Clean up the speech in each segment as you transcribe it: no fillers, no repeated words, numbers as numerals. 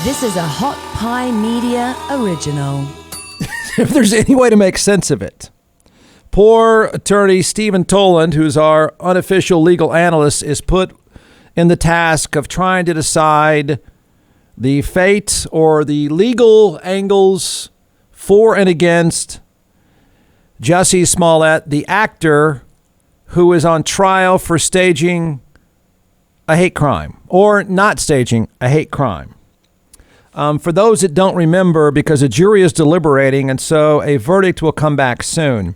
This is a Hot Pie Media original. If there's any way to make sense of it. Poor attorney Stephen Toland, who's our unofficial legal analyst, is put in the task of trying to decide the fate or the legal angles for and against Jussie Smollett, the actor who is on trial for staging a hate crime or not staging a hate crime. For those that don't remember, because a jury is deliberating and so a verdict will come back soon,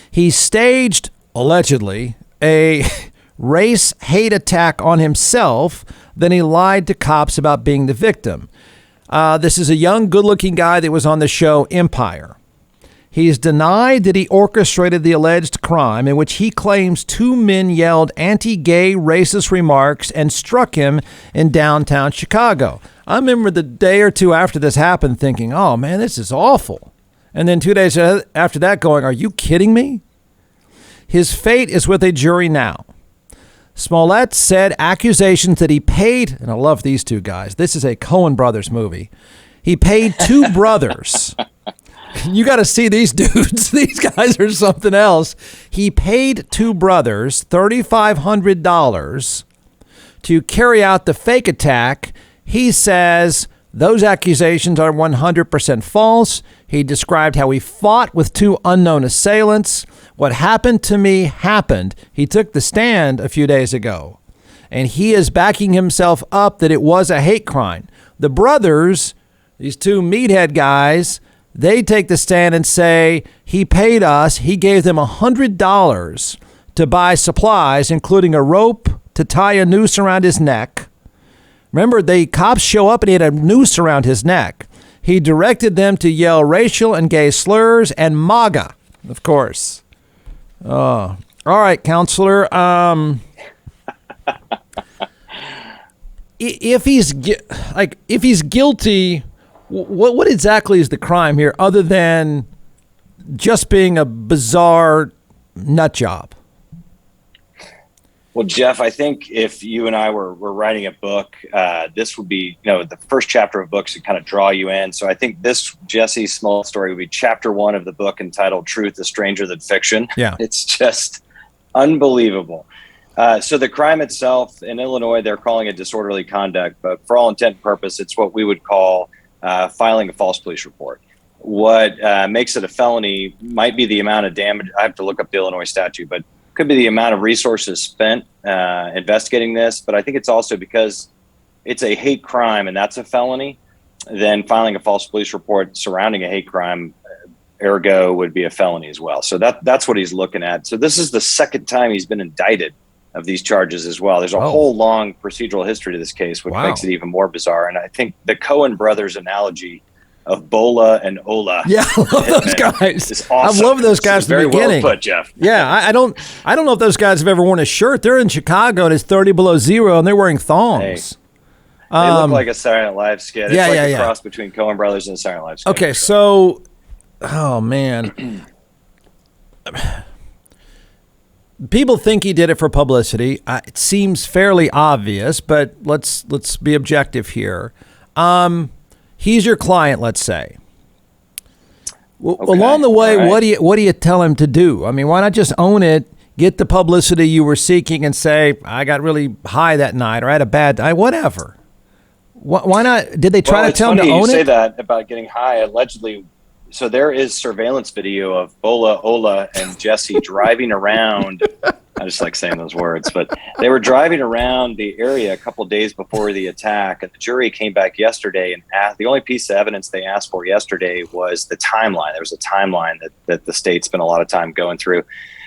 he staged, allegedly, a race hate attack on himself. Then he lied to cops about being the victim. This is a young, good-looking guy that was on the show Empire. He's denied that he orchestrated the alleged crime in which he claims two men yelled anti-gay racist remarks and struck him in downtown Chicago. I remember the day or two after this happened thinking, oh man, this is awful. And then 2 days after that going, are you kidding me? His fate is with a jury now. Smollett said accusations that he paid, and I love these two guys. This is a Coen Brothers movie. He paid two brothers. You got to see these dudes. These guys are something else. He paid two brothers $3,500 to carry out the fake attack. He says those accusations are 100% false. He described how he fought with two unknown assailants. What happened to me happened. He took the stand a few days ago, and he is backing himself up that it was a hate crime. The brothers, these two meathead guys, they take the stand and say he paid us. He gave them $100 to buy supplies, including a rope to tie a noose around his neck. Remember, the cops show up and he had a noose around his neck. He directed them to yell racial and gay slurs and MAGA, of course. All right, counselor. If he's guilty, what exactly is the crime here, other than just being a bizarre nut job? Well, Jeff, I think if you and I were writing a book, this would be, the first chapter of books to kind of draw you in. So I think this Jussie Smollett story would be chapter 1 of the book entitled Truth is Stranger Than Fiction. Yeah. It's just unbelievable. So the crime itself in Illinois, they're calling it disorderly conduct, but for all intent and purpose, it's what we would call filing a false police report. What makes it a felony might be the amount of damage. I have to look up the Illinois statute, but could be the amount of resources spent investigating this. But I think it's also because it's a hate crime and that's a felony, then filing a false police report surrounding a hate crime, ergo, would be a felony as well. So that's what he's looking at. So this is the second time he's been indicted of these charges as well. There's a whole long procedural history to this case, which makes it even more bizarre. And I think the Coen brothers analogy of Bola and Ola. Yeah, I love those guys. It's awesome. I love those guys from the beginning. Well put, Jeff. Yeah, I don't know if those guys have ever worn a shirt. They're in Chicago and it's 30 below zero and they're wearing thongs. Hey, they look like a Saturday Night Live skit. It's like a cross between Coen brothers and a Saturday Night Live skit. Okay, so, oh man. People think he did it for publicity. It seems fairly obvious, but let's be objective here. He's your client, let's say. Along the way, what do you tell him to do? I mean, why not just own it, get the publicity you were seeking, and say, I got really high that night, or I had a bad night, whatever. Why not? Did they try to tell him to own it? You say that about getting high, allegedly. So there is surveillance video of Bola, Ola, and Jussie driving around. I just like saying those words, but they were driving around the area a couple of days before the attack, and the jury came back yesterday and asked, the only piece of evidence they asked for yesterday was the timeline. There was a timeline that the state spent a lot of time going through.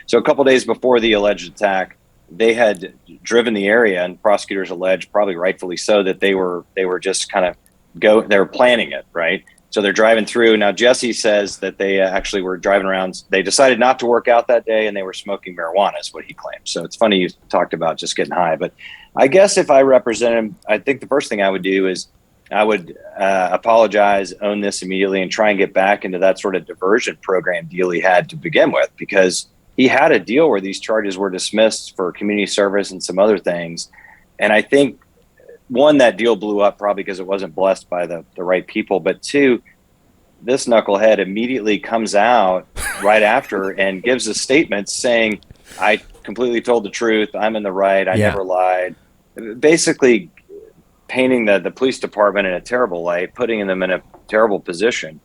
So a couple of days before the alleged attack, they had driven the area, and prosecutors alleged, probably rightfully so, that they were just kind of they were planning it, right? So they're driving through. Now, Jussie says that they actually were driving around. They decided not to work out that day, and they were smoking marijuana is what he claims. So it's funny you talked about just getting high. But I guess if I represent him, I think the first thing I would do is I would apologize, own this immediately, and try and get back into that sort of diversion program deal he had to begin with, because he had a deal where these charges were dismissed for community service and some other things. And I think one, that deal blew up probably because it wasn't blessed by the right people. But two, this knucklehead immediately comes out right after and gives a statement saying, I completely told the truth. I'm in the right. I never lied. Basically painting the police department in a terrible light, putting them in a terrible position.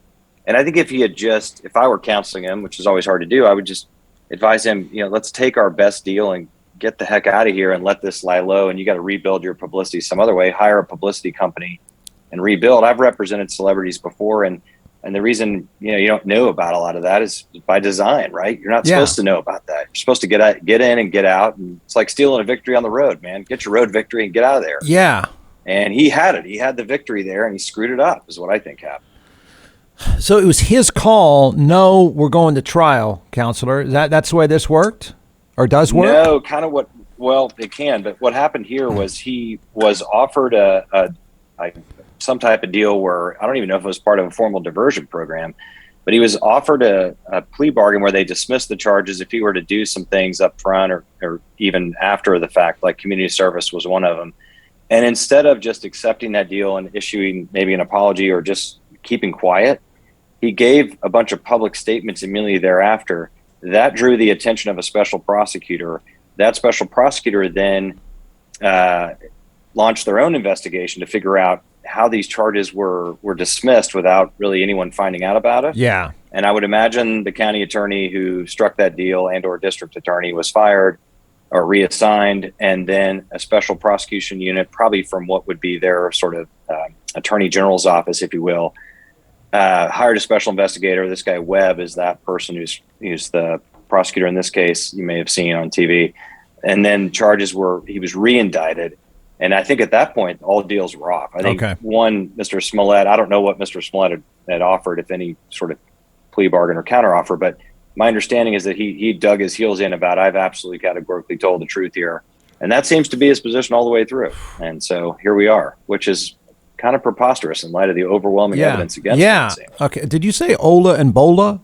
And I think if I were counseling him, which is always hard to do, I would just advise him, let's take our best deal and get the heck out of here and let this lie low. And you got to rebuild your publicity some other way, hire a publicity company and rebuild. I've represented celebrities before. And the reason, you don't know about a lot of that is by design, right? You're not supposed to know about that. You're supposed to get in and get out. And it's like stealing a victory on the road, man. Get your road victory and get out of there. Yeah. And he had it. He had the victory there and he screwed it up is what I think happened. So it was his call. No, we're going to trial, counselor. That's the way this worked or does work? No, kind of well, it can. But what happened here was he was offered some type of deal where I don't even know if it was part of a formal diversion program, but he was offered a plea bargain where they dismissed the charges if he were to do some things up front or even after the fact, like community service was one of them. And instead of just accepting that deal and issuing maybe an apology or just keeping quiet, he gave a bunch of public statements immediately thereafter. That drew the attention of a special prosecutor. That special prosecutor then launched their own investigation to figure out how these charges were dismissed without really anyone finding out about it. Yeah. And I would imagine the county attorney who struck that deal and or district attorney was fired or reassigned, and then a special prosecution unit, probably from what would be their sort of attorney general's office, if you will, hired a special investigator. This guy Webb is that person who's the prosecutor in this case. You may have seen on TV. And then he was re-indicted. And I think at that point, all deals were off. I think Mr. Smollett, I don't know what Mr. Smollett had offered, if any sort of plea bargain or counteroffer, but my understanding is that he dug his heels in about, I've absolutely categorically told the truth here. And that seems to be his position all the way through. And so here we are, which is kind of preposterous in light of the overwhelming evidence against him. Okay. Did you say Ola and Bola?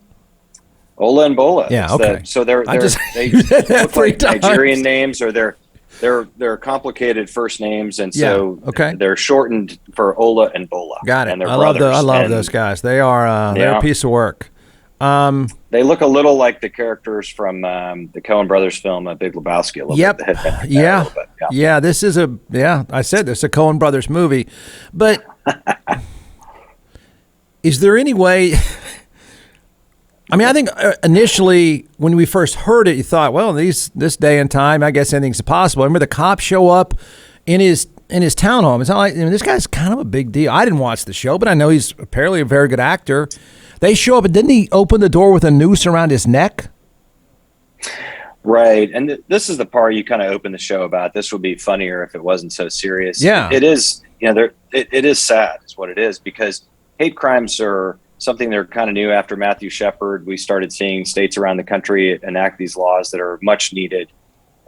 Ola and Bola. Yeah. Okay. So they look like Nigerian names, or they're complicated first names, and so they're shortened for Ola and Bola. Got it. And they're I brothers. love those guys. They are they're a piece of work. They look a little like the characters from the Coen Brothers film, Big Lebowski. A little bit. Yeah. This is I said this is a Coen Brothers movie, but is there any way? I mean, I think initially when we first heard it, you thought, well, this day and time, I guess anything's possible. I remember the cops show up in his townhome. It's not like, this guy's kind of a big deal. I didn't watch the show, but I know he's apparently a very good actor. They show up, and didn't he open the door with a noose around his neck? Right. And this is the part you kind of open the show about. This would be funnier if it wasn't so serious. Yeah. It is, it is sad is what it is, because hate crimes are something they're kind of new after Matthew Shepard. We started seeing states around the country enact these laws that are much needed.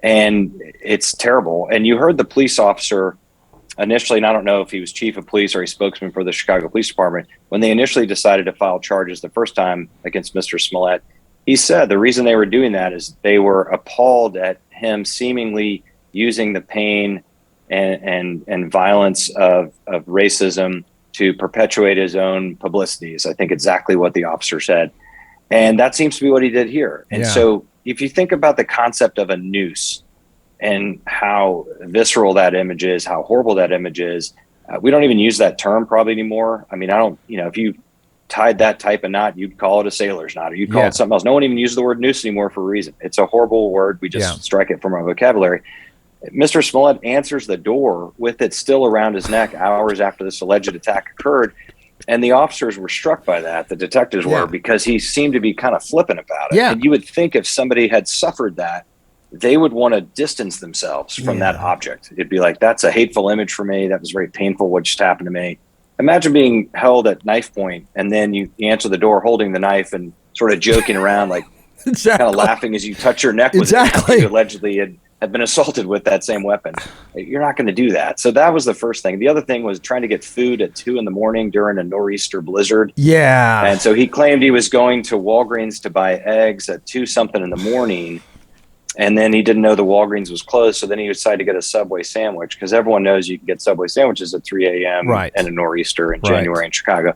And it's terrible. And you heard the police officer initially, and I don't know if he was chief of police or a spokesman for the Chicago Police Department, when they initially decided to file charges the first time against Mr. Smollett, he said the reason they were doing that is they were appalled at him seemingly using the pain and violence of racism to perpetuate his own publicities. I think exactly what the officer said. And that seems to be what he did here. And so if you think about the concept of a noose and how visceral that image is, how horrible that image is, we don't even use that term probably anymore. I mean, if you tied that type of knot, you'd call it a sailor's knot, or you'd call it something else. No one even uses the word noose anymore for a reason. It's a horrible word. We just strike it from our vocabulary. Mr. Smollett answers the door with it still around his neck hours after this alleged attack occurred. And the officers were struck by that. The detectives were, because he seemed to be kind of flippant about it. Yeah. And you would think if somebody had suffered that, they would want to distance themselves from that object. It'd be like, that's a hateful image for me. That was very painful what just happened to me. Imagine being held at knife point, and then you answer the door holding the knife and sort of joking around, like kind of laughing as you touch your neck with it after you allegedly had been assaulted with that same weapon. You're not going to do that. So that was the first thing. The other thing was trying to get food at 2 a.m. during a nor'easter blizzard. Yeah. And so he claimed he was going to Walgreens to buy eggs at 2 something in the morning. And then he didn't know the Walgreens was closed. So then he decided to get a Subway sandwich, because everyone knows you can get Subway sandwiches at 3 a.m. Right. and a nor'easter in January in Chicago.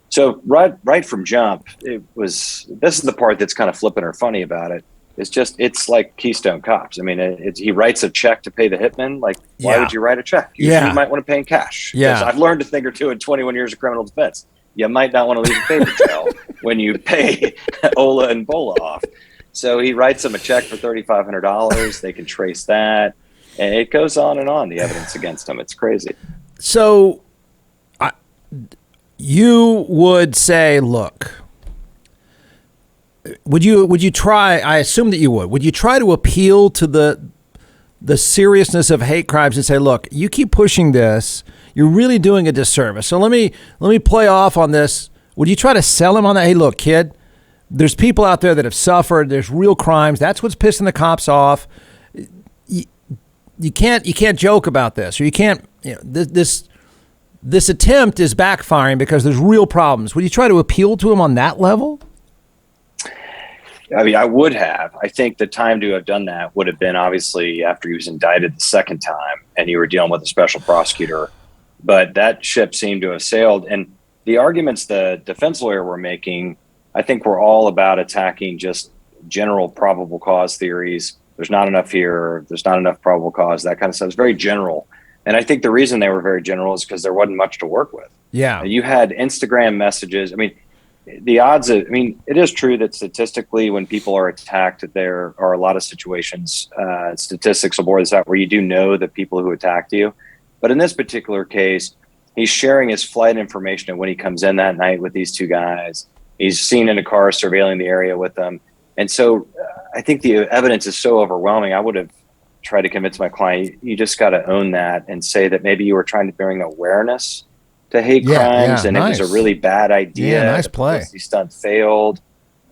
So right from jump, this is the part that's kind of flippant or funny about it. It's like Keystone Cops. I mean, he writes a check to pay the hitman. Like, why would you write a check? You might want to pay in cash. Yeah. I've learned a thing or two in 21 years of criminal defense. You might not want to leave a paper trail when you pay Ola and Bola off. So he writes them a check for $3,500. They can trace that. And it goes on and on, the evidence against him. It's crazy. So you would say, look, would you try, I assume that you would you try to appeal to the seriousness of hate crimes and say, look, you keep pushing this, you're really doing a disservice. So let me play off on this. Would you try to sell him on that? Hey, look, kid, there's people out there that have suffered. There's real crimes. That's what's pissing the cops off. You can't joke about this, or you can't. This attempt is backfiring because there's real problems. Would you try to appeal to him on that level? I mean, I would have. I think the time to have done that would have been obviously after he was indicted the second time and you were dealing with a special prosecutor. But that ship seemed to have sailed. And the arguments the defense lawyer were making, I think, were all about attacking just general probable cause theories. There's not enough here. There's not enough probable cause, that kind of stuff. It's very general. And I think the reason they were very general is because there wasn't much to work with. Yeah. You had Instagram messages. I mean, the odds of, it is true that statistically when people are attacked, there are a lot of situations, statistics will bore this out, where you do know the people who attacked you. But in this particular case, he's sharing his flight information of when he comes in that night with these two guys. He's seen in a car surveilling the area with them. And so I think the evidence is so overwhelming. I would have tried to convince my client, you just got to own that and say that maybe you were trying to bring awareness to hate crimes, and nice. It was a really bad idea. Yeah, nice play. The stunt failed,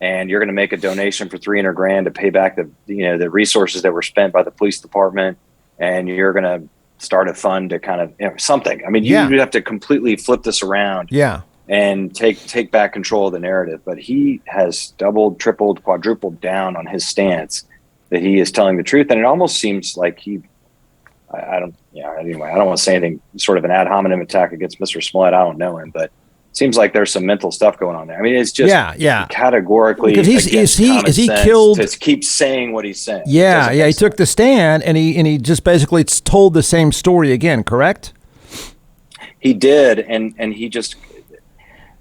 and you're going to make a donation for $300,000 to pay back the resources that were spent by the police department, and you're going to start a fund to kind of something. I mean, you have to completely flip this around. Yeah. And take back control of the narrative. But he has doubled, tripled, quadrupled down on his stance that he is telling the truth, and it almost seems like anyway, I don't want to say anything sort of an ad hominem attack against Mr. Smollett. I don't know him, but it seems like there's some mental stuff going on there. I mean, it's just categorically because is he killed to keep saying what he's saying. Yeah, he took the stand and he just basically told the same story again, correct? He did, and he just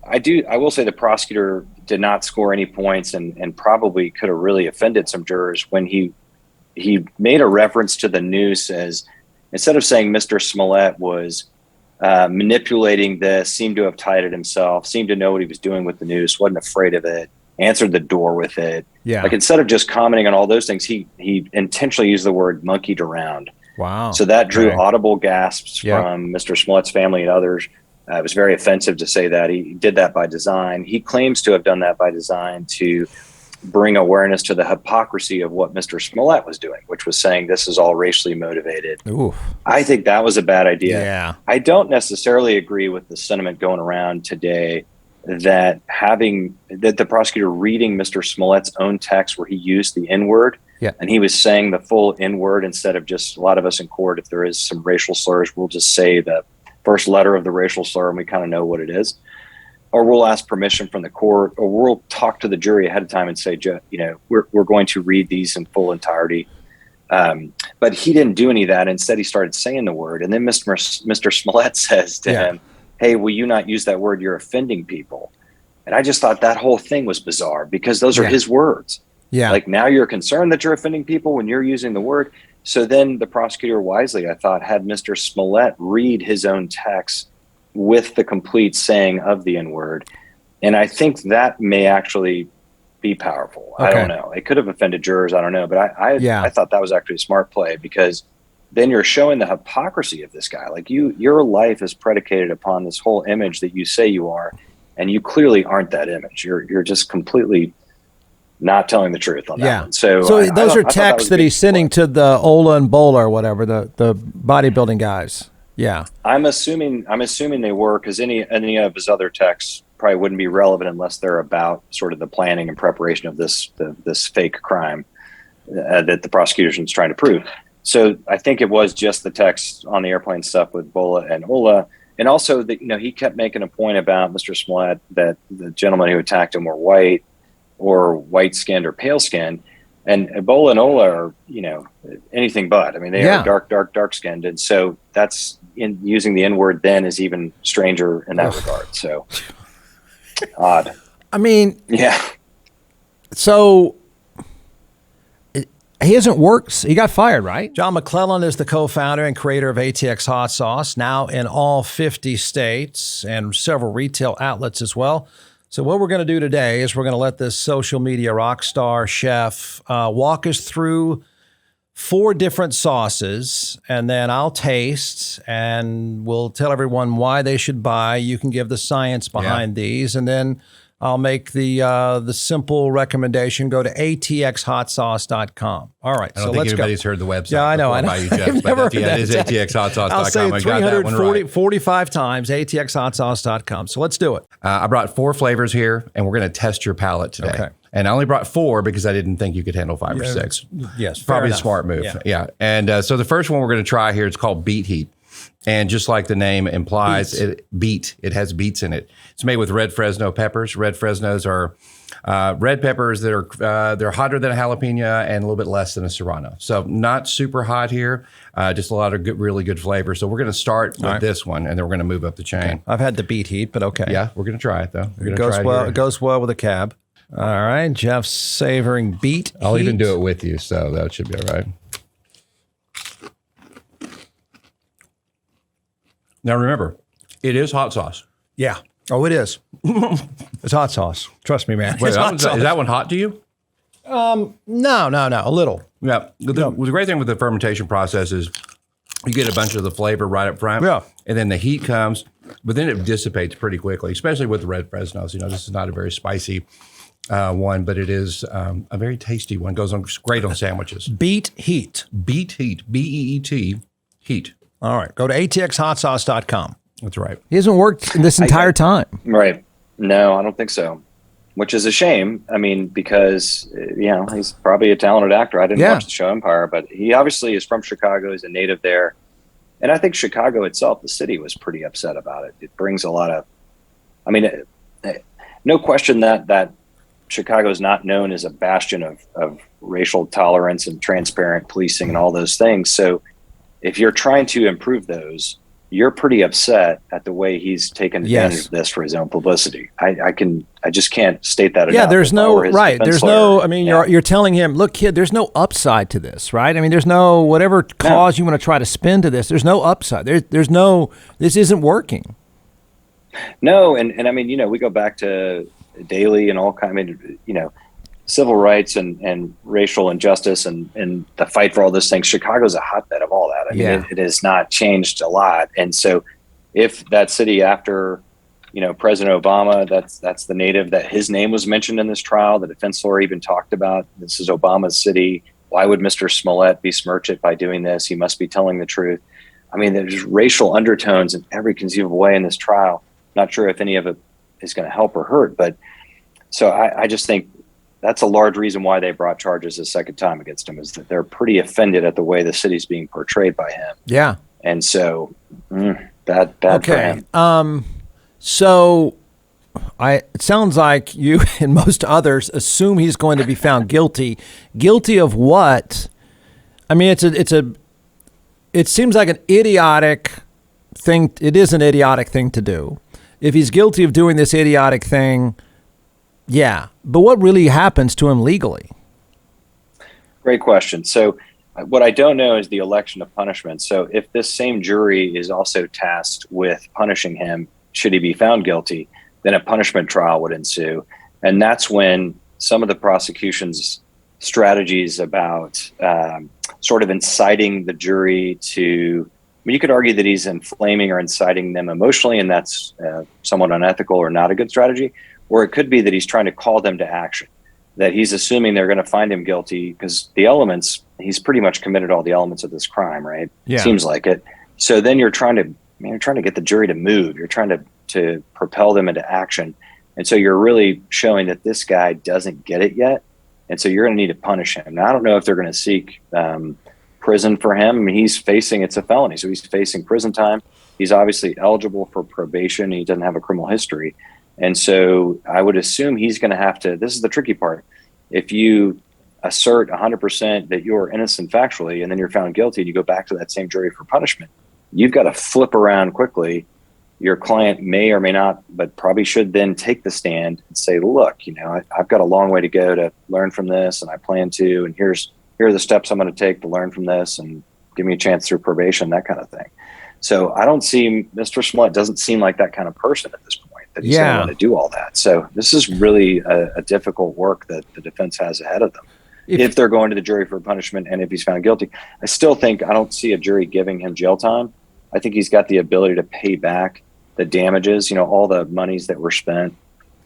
I will say the prosecutor did not score any points and probably could have really offended some jurors when he made a reference to the noose as, instead of saying Mr. Smollett was manipulating this, seemed to have tied it himself, seemed to know what he was doing with the noose, wasn't afraid of it, answered the door with it. Yeah. Like, instead of just commenting on all those things, he intentionally used the word monkeyed around. Wow. So that drew audible gasps from Mr. Smollett's family and others. It was very offensive to say that. He did that by design. He claims to have done that by design to bring awareness to the hypocrisy of what Mr. Smollett was doing, which was saying this is all racially motivated. Oof. I think that was a bad idea. Yeah. I don't necessarily agree with the sentiment going around today that the prosecutor reading Mr. Smollett's own text where he used the N-word and he was saying the full N-word instead of just, a lot of us in court, if there is some racial slurs, we'll just say the first letter of the racial slur and we kind of know what it is. Or we'll ask permission from the court, or we'll talk to the jury ahead of time and say, we're going to read these in full entirety. But he didn't do any of that. Instead, he started saying the word. And then Mr. Smollett says to him, hey, will you not use that word? You're offending people. And I just thought that whole thing was bizarre because those are his words. Yeah. Like, now you're concerned that you're offending people when you're using the word. So then the prosecutor wisely, I thought, had Mr. Smollett read his own text with the complete saying of the N-word. And I think that may actually be powerful. Okay. I don't know. It could have offended jurors. I don't know. But I thought that was actually a smart play, because then you're showing the hypocrisy of this guy. Like, your life is predicated upon this whole image that you say you are, and you clearly aren't that image. You're just completely not telling the truth on that one. So those are texts that he's sending to the Ola and Bola or whatever, the bodybuilding guys. Yeah, I'm assuming they were, because any of his other texts probably wouldn't be relevant unless they're about sort of the planning and preparation of this fake crime. that the prosecution is trying to prove. So I think it was just the text on the airplane stuff with Bola and Ola. And also that, he kept making a point about Mr. Smollett that the gentlemen who attacked him were white or white skinned or pale skinned. And Ebola and Ola are, anything but. I mean, they are dark skinned. And so that's using the N word then is even stranger in that regard. So odd. I mean, yeah. So he hasn't worked. He got fired, right? John McClellan is the co-founder and creator of ATX Hot Sauce, now in all 50 states and several retail outlets as well. So what we're going to do today is we're going to let this social media rock star chef walk us through 4 different sauces, and then I'll taste, and we'll tell everyone why they should buy. You can give the science behind these, and then I'll make the simple recommendation. Go to atxhotsauce.com. All right, I don't think anybody's heard the website. Yeah, I know. By you, Jeff, but it is atxhotsauce.com. I'll say I got that one right. 45 times, atxhotsauce.com. So let's do it. I brought 4 flavors here, and we're going to test your palate today. Okay. And I only brought 4 because I didn't think you could handle 5 or 6. Yes, probably a smart move. Yeah. And so the first one we're going to try here, it's called Beet Heat. And just like the name implies, it has beets in it. It's made with red Fresno peppers. Red Fresnos are red peppers that are they're hotter than a jalapeno and a little bit less than a serrano. So not super hot here, just a lot of really good flavor. So we're going to start with this one, and then we're going to move up the chain. Okay. I've had the Beet Heat, but okay. Yeah, we're going to try it though. It goes well with a cab. All right, Jeff's savoring Beet Heat. I'll even do it with you, so that should be all right. Now remember, it is hot sauce. Yeah. Oh, it is. It's hot sauce. Trust me, man. Wait, is that one hot to you? No. A little. Yeah. The great thing with the fermentation process is you get a bunch of the flavor right up front. Yeah. And then the heat comes, but then it dissipates pretty quickly, especially with the red Fresnos. This is not a very spicy one, but it is a very tasty one. Goes on great on sandwiches. Beet Heat. Beet Heat. B-E-E-T. Heat. All right. Go to atxhotsauce.com. That's right. He hasn't worked this entire time. Right. No, I don't think so. Which is a shame. I mean, because, he's probably a talented actor. I didn't watch the show Empire, but he obviously is from Chicago. He's a native there. And I think Chicago itself, the city, was pretty upset about it. It brings a lot of, no question that Chicago is not known as a bastion of racial tolerance and transparent policing and all those things. So if you're trying to improve those, you're pretty upset at the way he's taken advantage of this for his own publicity. I just can't state that enough. Yeah, there's no right. There's no. I mean, you're telling him, look, kid, there's no upside to this, right? I mean, there's no whatever cause you want to try to spin to this. There's no upside. There's no. This isn't working. No, and I mean, we go back to Daley and all civil rights and racial injustice and the fight for all those things. Chicago's a hotbed of all that. I mean, it has not changed a lot. And so if that city after, President Obama, that's the native that his name was mentioned in this trial, the defense lawyer even talked about, this is Obama's city. Why would Mr. Smollett besmirch it by doing this? He must be telling the truth. I mean, there's racial undertones in every conceivable way in this trial. Not sure if any of it is going to help or hurt, but so I just think that's a large reason why they brought charges a second time against him, is that they're pretty offended at the way the city's being portrayed by him. Yeah. And so bad for him. So it sounds like you and most others assume he's going to be found guilty. Guilty of what? I mean, it seems like an idiotic thing. It is an idiotic thing to do. If he's guilty of doing this idiotic thing, yeah. But what really happens to him legally? Great question. So what I don't know is the election of punishment. So if this same jury is also tasked with punishing him, should he be found guilty, then a punishment trial would ensue. And that's when some of the prosecution's strategies about sort of inciting the jury to, you could argue that he's inflaming or inciting them emotionally, and that's somewhat unethical or not a good strategy. Or it could be that he's trying to call them to action, that he's assuming they're going to find him guilty because he's pretty much committed all the elements of this crime, right? Yeah. Seems like it. So then you're trying to get the jury to move. You're trying to propel them into action. And so you're really showing that this guy doesn't get it yet. And so you're going to need to punish him. Now, I don't know if they're going to seek prison for him. I mean, it's a felony, so he's facing prison time. He's obviously eligible for probation. He doesn't have a criminal history. And so I would assume he's going to have to, this is the tricky part. If you assert 100% that you're innocent factually, and then you're found guilty and you go back to that same jury for punishment, you've got to flip around quickly. Your client may or may not, but probably should then take the stand and say, look, I've got a long way to go to learn from this, and I plan to, and here are the steps I'm going to take to learn from this, and give me a chance through probation, that kind of thing. So I don't see, Mr. Smollett doesn't seem like that kind of person at this point, that he's going to want to do all that. So this is really a difficult work that the defense has ahead of them. If they're going to the jury for punishment, and if he's found guilty, I don't see a jury giving him jail time. I think he's got the ability to pay back the damages, all the monies that were spent.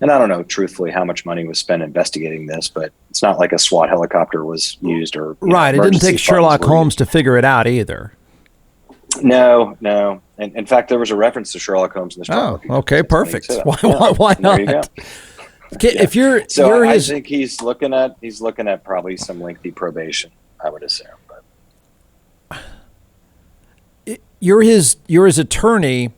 And I don't know, truthfully, how much money was spent investigating this, but it's not like a SWAT helicopter was used or right. It didn't take Sherlock Holmes to figure it out either. No. And in fact, there was a reference to Sherlock Holmes in this trial. Oh, okay, perfect. Why not? There you go. If I think he's looking at probably some lengthy probation, I would assume. But you're his attorney.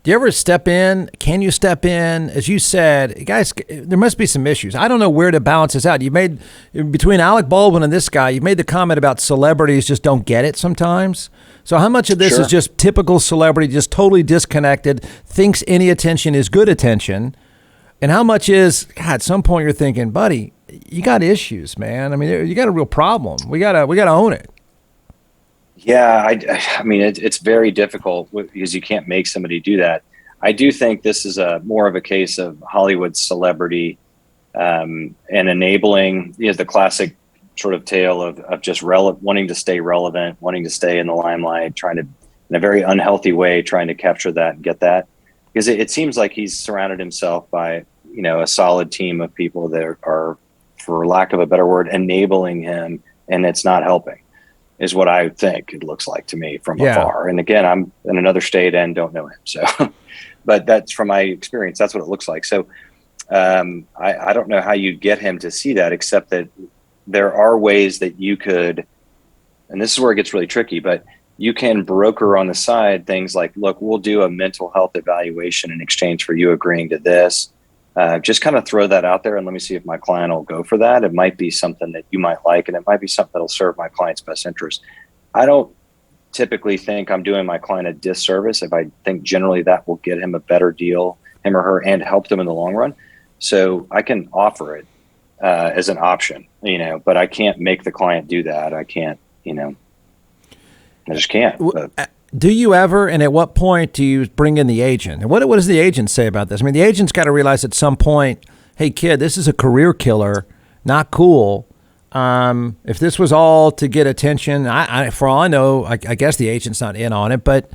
Do you ever step in? Can you step in? As you said, guys, there must be some issues. I don't know where to balance this out. You made, between Alec Baldwin and this guy, you made the comment about celebrities just don't get it sometimes. So how much of this is just typical celebrity, just totally disconnected, thinks any attention is good attention? And how much is, God, at some point you're thinking, buddy, you got issues, man. I mean, you got a real problem. We gotta own it. Yeah, I mean, it's very difficult because you can't make somebody do that. I do think this is more of a case of Hollywood celebrity and enabling, the classic sort of tale of just wanting to stay relevant, wanting to stay in the limelight, trying to, in a very unhealthy way, trying to capture that and get that. Because it seems like he's surrounded himself by, a solid team of people that are, for lack of a better word, enabling him, and it's not helping, is what I think it looks like to me from afar. And again, I'm in another state and don't know him. So, but that's from my experience, that's what it looks like. So I don't know how you get him to see that, except that there are ways that you could, and this is where it gets really tricky, but you can broker on the side things like, look, we'll do a mental health evaluation in exchange for you agreeing to this. Just kind of throw that out there and let me see if my client will go for that. It might be something that you might like, and it might be something that'll serve my client's best interest. I don't typically think I'm doing my client a disservice if I think generally that will get him a better deal, him or her, and help them in the long run. So I can offer it as an option, but I can't make the client do that. I can't, I just can't. But. Do you ever, and at what point do you bring in the agent? And what does the agent say about this? I mean, the agent's got to realize at some point, hey, kid, this is a career killer, not cool. If this was all to get attention, for all I know, I guess the agent's not in on it, but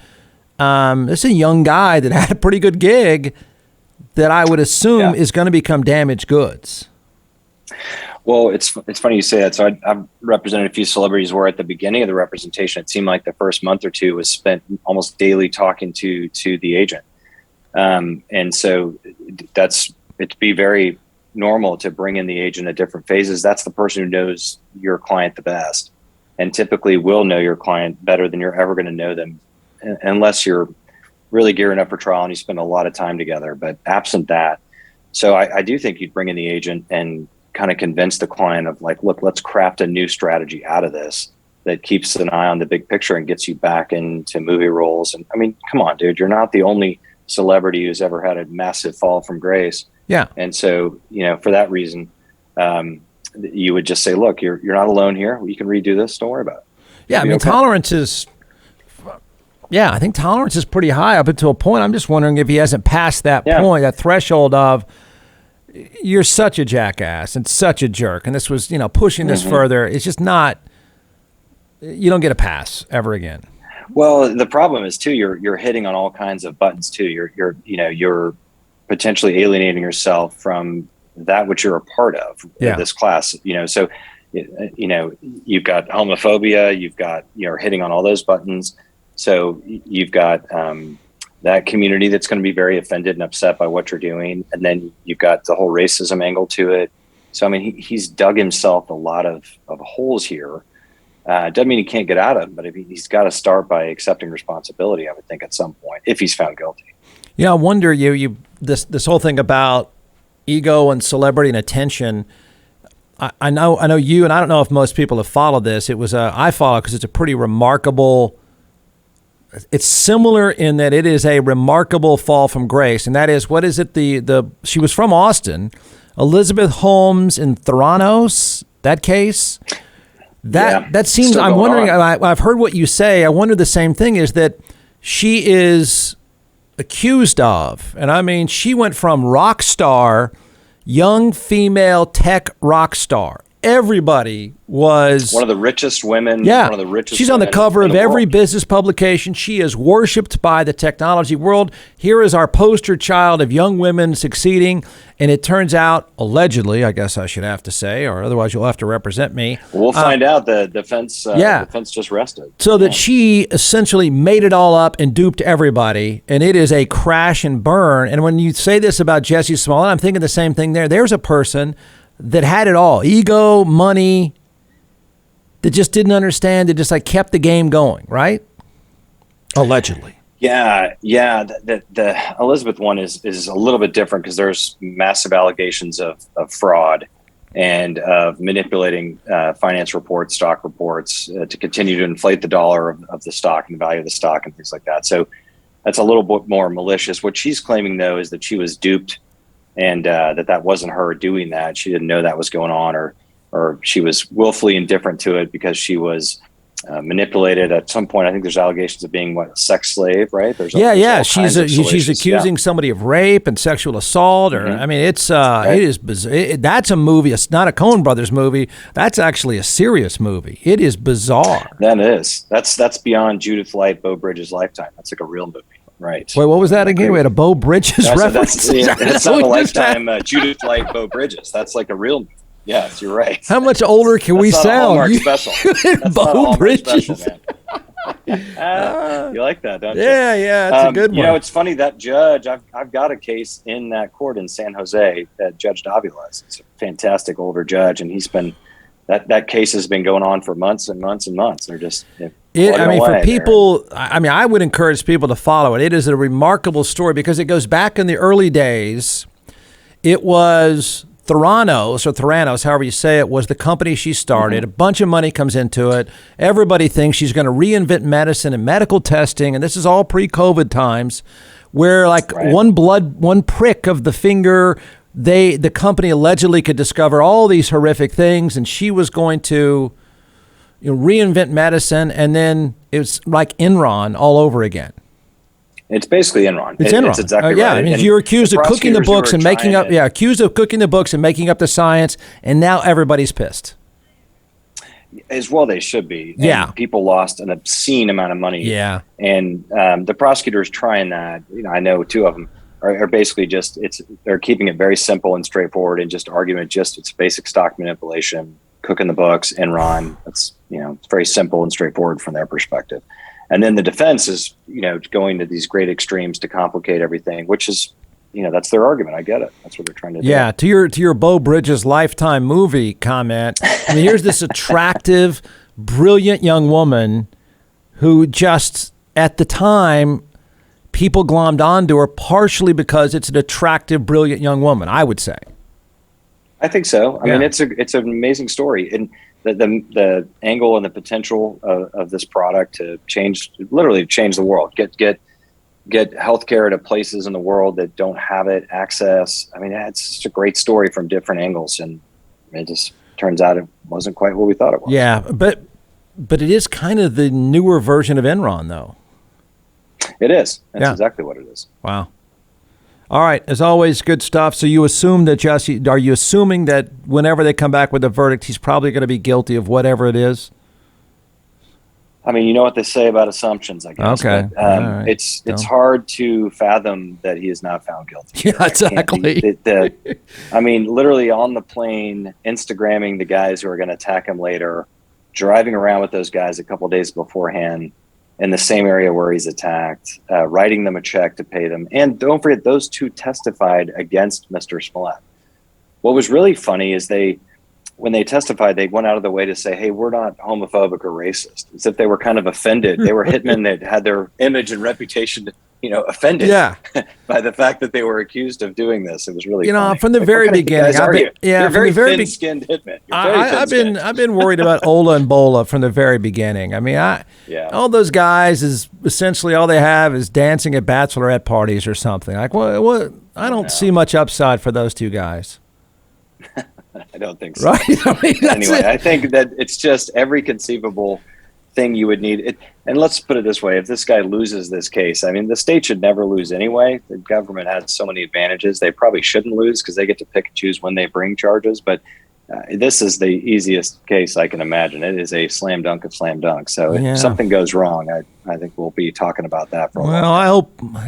this is a young guy that had a pretty good gig that I would assume is going to become damaged goods. Well, it's funny you say that. So I've represented a few celebrities where at the beginning of the representation, it seemed like the first month or two was spent almost daily talking to the agent. And so it'd be very normal to bring in the agent at different phases. That's the person who knows your client the best, and typically will know your client better than you're ever going to know them, unless you're really gearing up for trial and you spend a lot of time together. But absent that, so I do think you'd bring in the agent and kind of convince the client of like, look, let's craft a new strategy out of this that keeps an eye on the big picture and gets you back into movie roles. And I mean, come on, dude, you're not the only celebrity who's ever had a massive fall from grace. Yeah. And so, for that reason, you would just say, look, you're not alone here. You can redo this. Don't worry about it. Yeah. I mean, tolerance is, I think tolerance is pretty high up until a point. I'm just wondering if he hasn't passed that point, that threshold of, you're such a jackass and such a jerk, and this was, pushing this further. It's just not. You don't get a pass ever again. Well, the problem is too, you're hitting on all kinds of buttons too. You're potentially alienating yourself from that which you're a part of in this class. So you've got homophobia. You're hitting on all those buttons. So you've got that community that's going to be very offended and upset by what you're doing. And then you've got the whole racism angle to it. So, I mean, he's dug himself a lot of holes here. Doesn't mean he can't get out of them, but he's got to start by accepting responsibility, I would think, at some point, if he's found guilty. Yeah, I wonder, this whole thing about ego and celebrity and attention. I know you, and I don't know if most people have followed this. I follow because it's a pretty remarkable. It's similar in that it is a remarkable fall from grace, and that is, what is it? She was from Austin, Elizabeth Holmes in Theranos. That case, that seems. I'm wondering. I've heard what you say. I wonder the same thing is that she is accused of, and I mean, she went from rock star, young female tech rock star. Everybody was one of the richest women. Yeah, one of the richest. She's on the cover of every business publication. She is worshipped by the technology world. Here is our poster child of young women succeeding, and it turns out, allegedly, I guess I should have to say, or otherwise you'll have to represent me. We'll find out. The defense. Defense just rested. So that she essentially made it all up and duped everybody, and it is a crash and burn. And when you say this about Jussie Smollett, I'm thinking the same thing there. There's a person that had it all, ego, money, that just didn't understand, that just like kept the game going, right? Allegedly. Yeah. The Elizabeth one is a little bit different because there's massive allegations of fraud and of manipulating finance reports, stock reports to continue to inflate the dollar of the stock and the value of the stock and things like that. So that's a little bit more malicious. What she's claiming, though, is that she was duped and that wasn't her doing that. She didn't know that was going on, or she was willfully indifferent to it because she was manipulated at some point. I think there's allegations of being a sex slave, right? She's accusing somebody of rape and sexual assault, or I mean, it's it is bizarre. That's a movie. It's not a Coen Brothers movie. That's actually a serious movie. It is bizarre. That is. That's beyond Judith Light, Beau Bridges' lifetime. That's like a real movie. Right. Wait, what was that again? We had a Beau Bridges reference. That's not a lifetime Judith Light Beau Bridges. That's like a real movie. Yes, you're right. How much older can we sound? Hallmark special. That's Beau Bridges. Special, man. You like that, don't you? Yeah, it's a good one. You know, it's funny, that judge, I've got a case in that court in San Jose, that Judge Davila. It's a fantastic older judge, and he's been that case has been going on for months and months and months. They're just for people, I would encourage people to follow it. It is a remarkable story because it goes back in the early days. It was Theranos, however you say it, was the company she started. Mm-hmm. A bunch of money comes into it. Everybody thinks she's going to reinvent medicine and medical testing, and this is all pre-COVID times, where one prick of the finger, the company allegedly could discover all these horrific things, and she was going to reinvent medicine, and then it's like Enron all over again. It's basically Enron. It's Enron. It's exactly right. I mean, you're accused of cooking the books and making up. Accused of cooking the books and making up the science, and now everybody's pissed. As well, they should be. And people lost an obscene amount of money. Yeah, and the prosecutors trying that. I know two of them are basically they're keeping it very simple and straightforward and just argument. It's basic stock manipulation, cooking the books, Enron. It's very simple and straightforward from their perspective. And then the defense is, going to these great extremes to complicate everything, which is, that's their argument. I get it. That's what they're trying to do. Yeah. To your Beau Bridges Lifetime movie comment, I mean, here's this attractive, brilliant young woman who just, at the time, people glommed onto her partially because it's an attractive, brilliant young woman, I would say. I think so. I mean, it's an amazing story. And the angle and the potential of this product to change the world, get healthcare to places in the world that don't have it, access. I mean, it's just a great story from different angles, and it just turns out it wasn't quite what we thought it was. Yeah, but it is kind of the newer version of Enron, though. It is. That's exactly what it is. Wow. All right. As always, good stuff. So you assume that Jussie, are you assuming that whenever they come back with a verdict, he's probably going to be guilty of whatever it is? I mean, you know what they say about assumptions, I guess. Okay. But, right. It's hard to fathom that he is not found guilty. Yeah, exactly. I mean, literally on the plane, Instagramming the guys who are going to attack him later, driving around with those guys a couple of days beforehand. in the same area where he's attacked, writing them a check to pay them. And don't forget, those two testified against Mr. Smollett. What was really funny is when they testified, they went out of the way to say, hey, we're not homophobic or racist, as if they were kind of offended. They were hitmen that had their image and reputation, offended by the fact that they were accused of doing this. It was really funny. From the very beginning, you're very thin-skinned hitmen. I've been worried about Ola and Bola from the very beginning. I mean, all those guys is essentially all they have is dancing at bachelorette parties or something. Like, what? I don't see much upside for those two guys. I don't think so. Right? I mean, anyway, I think that it's just every conceivable thing you would need. And let's put it this way. If this guy loses this case, I mean, the state should never lose anyway. The government has so many advantages. They probably shouldn't lose because they get to pick and choose when they bring charges. But this is the easiest case I can imagine. It is a slam dunk of slam dunk. So if something goes wrong, I think we'll be talking about that for a while. Well,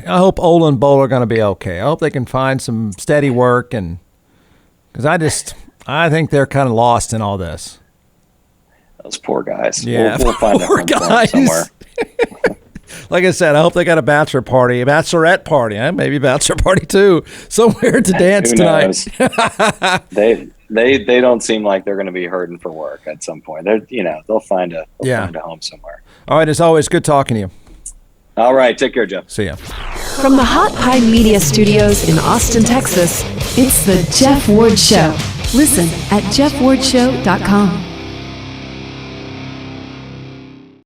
I hope Ola and Bola are going to be okay. I hope they can find some steady work, and because I think they're kind of lost in all this. Those poor guys. Yeah, we'll find poor guys somewhere. Like I said, I hope they got a bachelorette party, maybe bachelor party too, somewhere to dance tonight. They don't seem like they're going to be hurting for work at some point. They'll find a home somewhere. All right, as always, good talking to you. All right, take care, Jeff. See ya. From the Hot Pie Media Studios in Austin, Texas, it's the Jeff Ward Show. Listen at jeffwardshow.com.